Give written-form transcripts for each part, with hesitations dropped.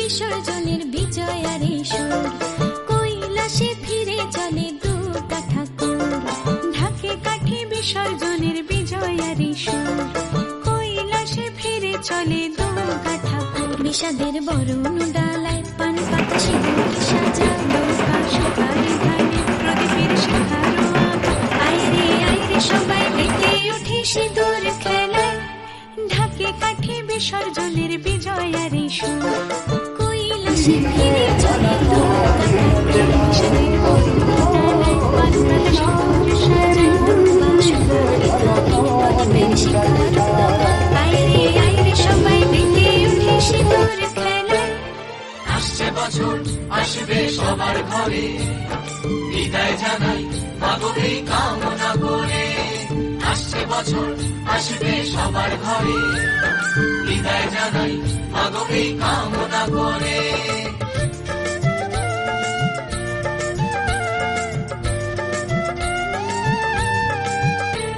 বিসর্জনের বিজয়ারে সুর, কৈলাসে ফিরে চলে দু কাঠা কুর। ঢাকে কাঠি বিসর্জনের বিজয়ারে সুর, কৈলাসে ফিরে চলে দু কাঠা কুর। বিষাদের বরণ ডালায় পান পাতা সিঁদুর সাজা, নৌকা সুপারি ধানে প্রদীপের শিখারো আভা। আইরে আইরে সবাই মেতে উঠে সিঁদুর খেলায়, ঢাকে কাঠি বিসর্জনের বিজয়ারে সুর, কৈলাসে ফিরে চলে দু কাঠা কুর। বিষাদের বরণ ডালায় পান পাতা সিঁদুর সাজা, নৌকা সুপারি ধানে প্রদীপের শিখারো আভা। আইরে আইরে সবাই মেতে উঠে সিঁদুর খেলায়। আসছে বছর আসবে সবার ঘরে, বিদায় জানাই মাগো এই কামনা করে। আসছে বছর আসবে সবার ঘরে, বিদায় জানাই মাগো এই কামনা করে।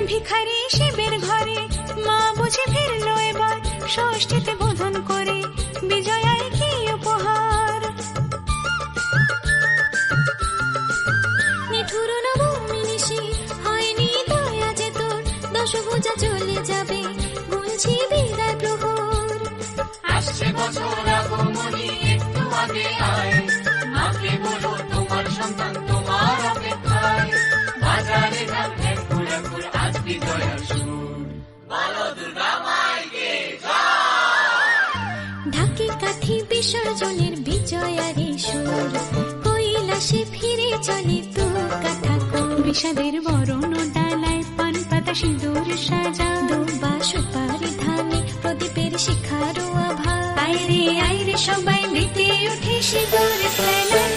ভিখারি শিবের ঘরে মা বুঝে ফিরলো এবার, ষষ্ঠীতে বোধন করে বিজয়ায় কি উপহার। নিঠুর নবমী নিশি হয়নি দয়া যে তোর, দশভুজা চলে যাবে গুনছি বিদায় প্রহর। আসছে বছর আগমনী একটু আগে আয়, মাকে বলো তোমার সন্তান তোমার অপেক্ষায়। বাজারে যান একুর একুর আজ বিজয়ার সুর, বলো দুর্গা মাইকে জয়। ঢাকে কাঠি বিসর্জনের বিজয়ারে সুর, কৈলাসে ফিরে চলে দু কাঠা কুর। বিষাদের বরণ ডালায় পান পাতা সিঁদুর সাজা, দুবা সুপারি ধানে প্রদীপের শিখারো আভা। আইরে আইরে সবাই মেতে উঠে সিঁদুর খেলায়।